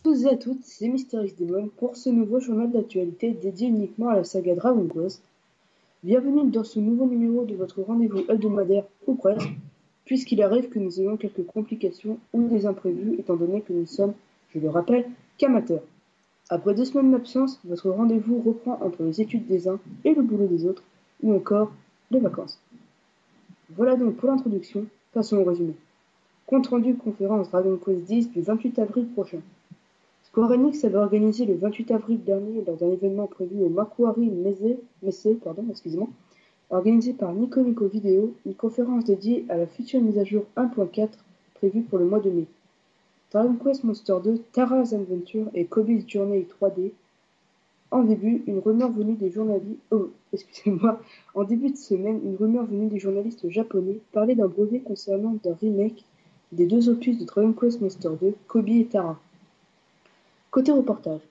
tous et à toutes, c'est Mister X Demon pour ce nouveau journal d'actualité dédié uniquement à la saga Dragon Quest. Bienvenue dans ce nouveau numéro de votre rendez-vous hebdomadaire, ou presque, puisqu'il arrive que nous ayons quelques complications ou des imprévus étant donné que nous sommes, je le rappelle, qu'amateurs. Après 2 semaines d'absence, votre rendez-vous reprend entre les études des uns et le boulot des autres, ou encore les vacances. Voilà donc pour l'introduction, passons au résumé. Compte rendu conférence Dragon Quest X du 28 avril prochain. Square Enix avait organisé le 28 avril dernier, lors d'un événement prévu au Makuhari Messe, organisé par Nico Nico Video, une conférence dédiée à la future mise à jour 1.4 prévue pour le mois de mai. Dragon Quest Monster 2, Tara's Adventure et Kobe's Journey 3D. En début, une rumeur venue des journalistes, en début de semaine, une rumeur venue des journalistes japonais parlait d'un brevet concernant d'un remake des deux opus de Dragon Quest Monster 2, Kobe et Tara. Côté reportage,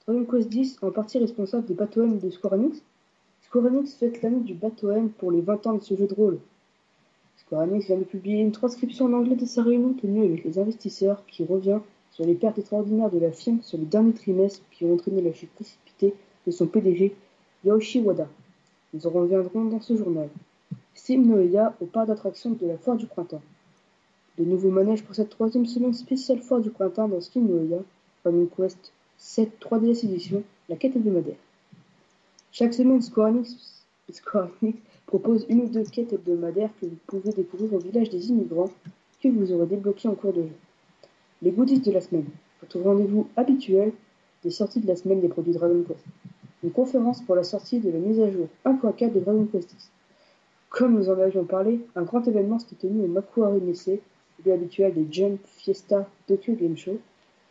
Dragon Quest X en partie responsable des Battlemen de Square Enix. Square Enix fête l'année du Battlemen pour les 20 ans de ce jeu de rôle. Square Enix vient de publier une transcription en anglais de sa réunion tenue avec les investisseurs qui revient sur les pertes extraordinaires de la firme sur le dernier trimestre qui ont entraîné la chute précipitée de son PDG, Yoichi Wada. Nous en reviendrons dans ce journal. Steam Noeda au parc d'attractions de la foire du printemps. De nouveaux manèges pour cette troisième semaine spéciale foire du printemps dans Steam Noeda, Dragon Quest 7 3DS Edition, la quête hebdomadaire. Chaque semaine, Square Enix propose une ou deux quêtes hebdomadaires que vous pouvez découvrir au village des immigrants que vous aurez débloquées en cours de jeu. Les goodies de la semaine, votre rendez-vous habituel des sorties de la semaine des produits Dragon Quest. Une conférence pour la sortie de la mise à jour 1.4 de Dragon Quest X. Comme nous en avions parlé, un grand événement s'était tenu au Makuhari Messe, lieu habituel des Jump Fiesta Tokyo Game Show,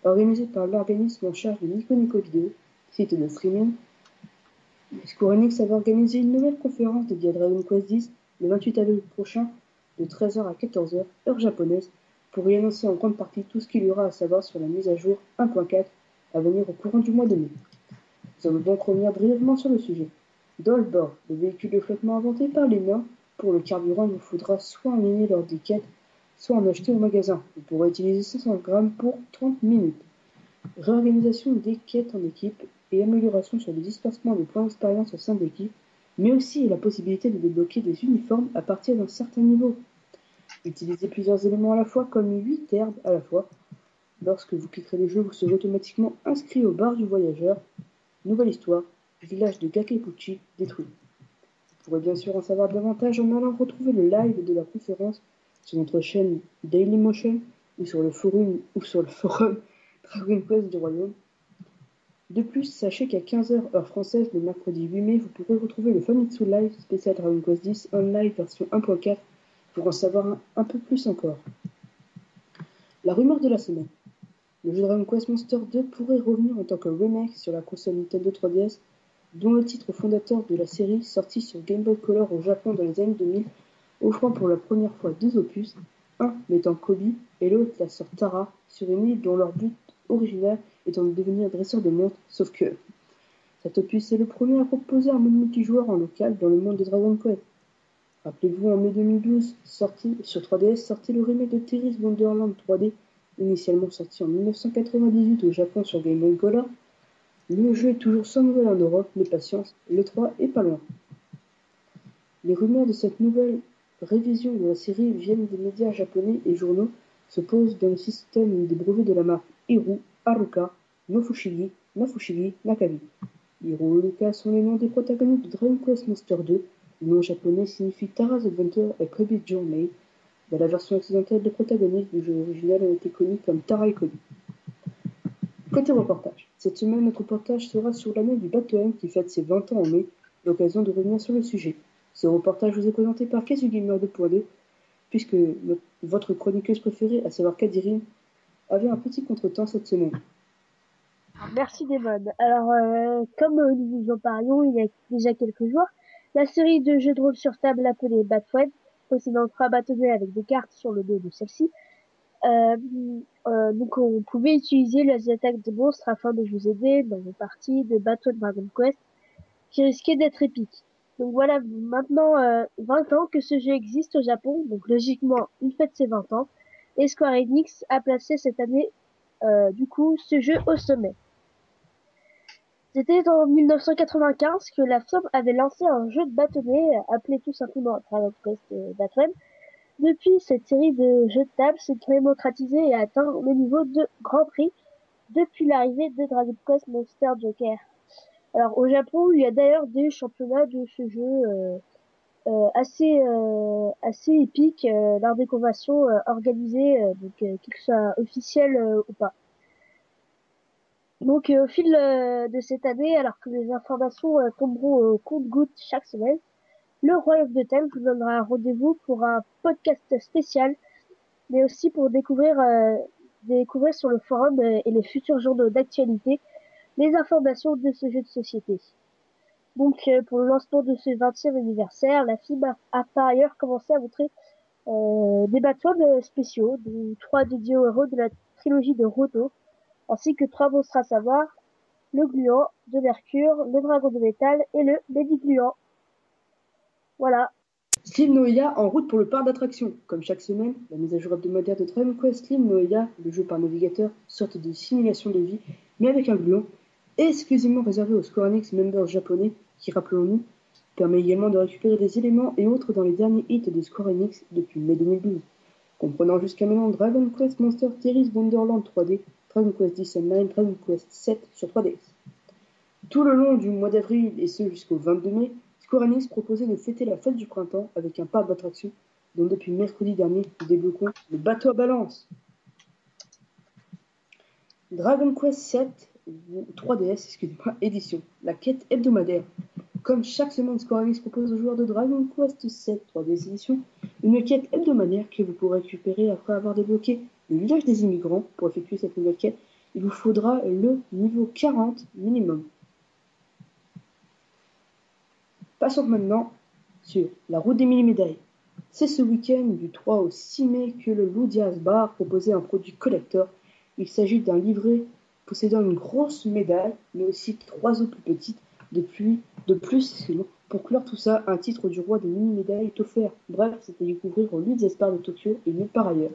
organisé par l'organisme en charge de Nico Nico Video, site de streaming. Square Enix avait organisé une nouvelle conférence dédiée à Dragon Quest X le 28 avril prochain, de 13h à 14h, heure japonaise, pour y annoncer en grande partie tout ce qu'il y aura à savoir sur la mise à jour 1.4 à venir au courant du mois de mai. Nous allons donc revenir brièvement sur le sujet. Dolbor, le véhicule de flottement inventé par les Nains. Pour le carburant, il vous faudra soit en ligne lors des quêtes, soit en acheter au magasin. Vous pourrez utiliser 500 grammes pour 30 minutes. Réorganisation des quêtes en équipe et amélioration sur le dispersement des points d'expérience au sein de l'équipe, mais aussi la possibilité de débloquer des uniformes à partir d'un certain niveau. Utilisez plusieurs éléments à la fois comme 8 herbes à la fois. Lorsque vous quitterez le jeu, vous serez automatiquement inscrit au bar du voyageur. Nouvelle histoire, village de Gakepuchi détruit. Vous pourrez bien sûr en savoir davantage en allant retrouver le live de la conférence sur notre chaîne Dailymotion ou sur le forum Dragon Quest du Royaume. De plus, sachez qu'à 15h heure française le mercredi 8 mai, vous pourrez retrouver le Famitsu Live spécial Dragon Quest X en live version 1.4 pour en savoir un peu plus encore. La rumeur de la semaine. Le jeu Dragon Quest Monster 2 pourrait revenir en tant que remake sur la console Nintendo 3DS, dont le titre fondateur de la série sorti sur Game Boy Color au Japon dans les années 2000, offrant pour la première fois deux opus, un mettant Kobe et l'autre la sœur Tara, sur une île dont leur but original étant de devenir dresseur de montres, sauf que cet opus est le premier à proposer un mode multijoueur en local dans le monde de Dragon Quest. Rappelez-vous, en mai 2012, sorti sur 3DS, sorti le remake de Terry's Wonderland 3D, initialement sorti en 1998 au Japon sur Game Boy Color. Le jeu est toujours sans nouvelles en Europe, mais patience, le 3 est pas loin. Les rumeurs de cette nouvelle révision de la série viennent des médias japonais et journaux, se posent dans le système des brevets de la marque Hiru, Haruka, Nofushigi, Nafushigi, Nakabi. Hiru et Luka sont les noms des protagonistes de Dragon Quest Monster 2. Le nom japonais signifie Tara's Adventure et Kobe's Journey. Dans la version occidentale, les protagonistes du jeu original ont été connus comme Tara et Kobe. Côté reportage, cette semaine notre reportage sera sur l'année du Battlemen qui fête ses 20 ans en mai, l'occasion de revenir sur le sujet. Ce reportage vous est présenté par Kazugamer 2.2, puisque votre chroniqueuse préférée, à savoir Kadirin, avait un petit contretemps cette semaine. Merci Devon. Alors, comme nous vous en parlions il y a déjà quelques jours, la série de jeux de rôle sur table appelée Batweb, possédant 3 bâtonnets avec des cartes sur le dos de celle-ci, donc on pouvait utiliser les attaques de monstres afin de vous aider dans vos parties de Battle Dragon Quest qui risquaient d'être épiques. Donc voilà, maintenant 20 ans que ce jeu existe au Japon, donc logiquement il fête ses 20 ans, et Square Enix a placé cette année du coup ce jeu au sommet. C'était en 1995 que la firme avait lancé un jeu de bâtonnet appelé tout simplement Dragon Quest Bâtonnet. Depuis, cette série de jeux de table s'est démocratisée et a atteint le niveau de Grand Prix depuis l'arrivée de Dragon Quest Monster Joker. Alors au Japon, il y a d'ailleurs des championnats de ce jeu assez épiques lors des conventions organisées, qu'ils soient officiels ou pas. Donc au fil de cette année, alors que les informations tomberont au compte-gouttes chaque semaine, le Royaume de Thème vous donnera un rendez-vous pour un podcast spécial, mais aussi pour découvrir sur le forum et les futurs journaux d'actualité les informations de ce jeu de société. Donc pour le lancement de ce 20e anniversaire, la FIB a par ailleurs commencé à montrer des bâtons spéciaux, dont 3 dédiés aux héros de la trilogie de Roto, ainsi que 3 monstres à savoir le gluant de Mercure, le dragon de métal et le Médigluant. Voilà. Slim Noia en route pour le parc d'attractions. Comme chaque semaine, la mise à jour hebdomadaire de Dragon Quest Slim Noia, le jeu par navigateur, sorte de simulation de vie, mais avec un gluant, exclusivement réservé aux Square Enix members japonais, qui, rappelons-nous, permet également de récupérer des éléments et autres dans les derniers hits de Square Enix depuis mai 2012, comprenant jusqu'à maintenant Dragon Quest Monster Terry's Wonderland 3D, Dragon Quest X Online, Dragon Quest 7 sur 3DS. Tout le long du mois d'avril et ce jusqu'au 22 mai, Square Enix proposait de fêter la fête du printemps avec un parc d'attractions dont depuis mercredi dernier nous débloquons le bateau à balance. Dragon Quest 7 3DS édition, la quête hebdomadaire. Comme chaque semaine, Square Enix propose aux joueurs de Dragon Quest 7 3DS édition une quête hebdomadaire que vous pourrez récupérer après avoir débloqué le village des immigrants. Pour effectuer cette nouvelle quête, il vous faudra le niveau 40 minimum. Passons maintenant sur la route des mille médailles. C'est ce week-end du 3 au 6 mai que le Ludias Bar proposait un produit collector. Il s'agit d'un livret possédant une grosse médaille, mais aussi 3 autres plus petites. De plus, pour clore tout ça, un titre du roi des mini-médailles est offert. Bref, c'est à découvrir au Ludias Bar de Tokyo et nulle part ailleurs.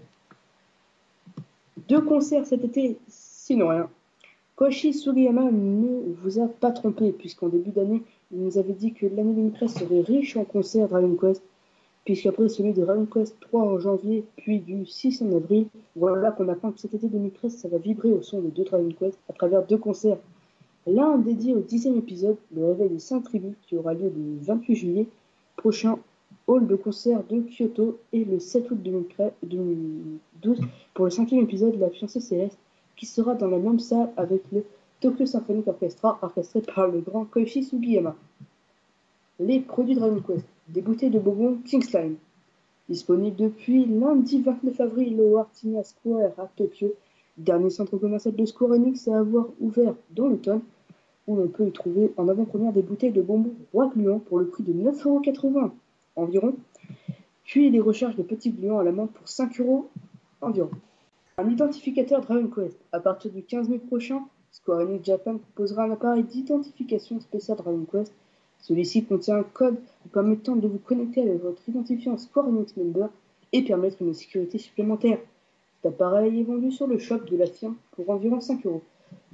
2 concerts cet été, sinon rien. Koichi Sugiyama ne vous a pas trompé, puisqu'en début d'année, il nous avait dit que l'année 2013 serait riche en concerts Dragon Quest, puisqu'après celui de Dragon Quest 3 en janvier, puis du 6 en avril, voilà qu'on apprend que cet été 2013, ça va vibrer au son de 2 Dragon Quest à travers 2 concerts. L'un dédié au 10e épisode, le réveil des 5 tribus, qui aura lieu le 28 juillet prochain, hall de concert de Kyoto, et le 7 août 2012 pour le 5e épisode, La fiancée céleste, qui sera dans la même salle avec le Tokyo Symphonic Orchestra, orchestré par le grand Koichi Sugiyama. Les produits Dragon Quest, des bouteilles de bonbons Kingsline, disponibles depuis lundi 29 avril au Artinia Square à Tokyo, dernier centre commercial de Square Enix à avoir ouvert dans l'automne, où l'on peut y trouver en avant-première des bouteilles de bonbons Roi Gluant pour le prix de 9,80€ environ, puis les recharges de petits gluants à la menthe pour 5€ environ. Un identificateur Dragon Quest. À partir du 15 mai prochain, Square Enix Japan proposera un appareil d'identification spécial Dragon Quest. Celui-ci contient un code vous permettant de vous connecter avec votre identifiant Square Enix Member et permettre une sécurité supplémentaire. Cet appareil est vendu sur le shop de la firme pour environ 5€.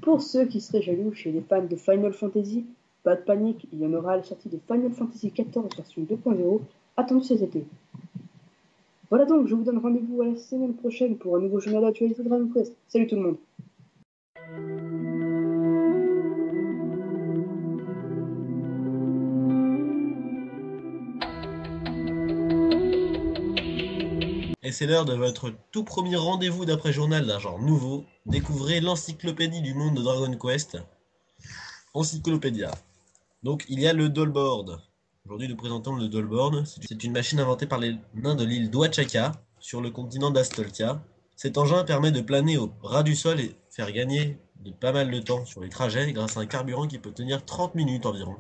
Pour ceux qui seraient jaloux chez les fans de Final Fantasy, pas de panique, il y en aura à la sortie de Final Fantasy XIV version 2.0 attendue cet été. Voilà donc, je vous donne rendez-vous à la semaine prochaine pour un nouveau journal d'actualité de Dragon Quest. Salut tout le monde. Et c'est l'heure de votre tout premier rendez-vous d'après-journal d'un genre nouveau. Découvrez l'encyclopédie du monde de Dragon Quest. Encyclopédia. Donc il y a le Dollboard. Aujourd'hui nous présentons le Dollboard. C'est une machine inventée par les nains de l'île d'Ouachaka sur le continent d'Astoltia. Cet engin permet de planer au ras du sol et faire gagner pas mal de temps sur les trajets grâce à un carburant qui peut tenir 30 minutes environ.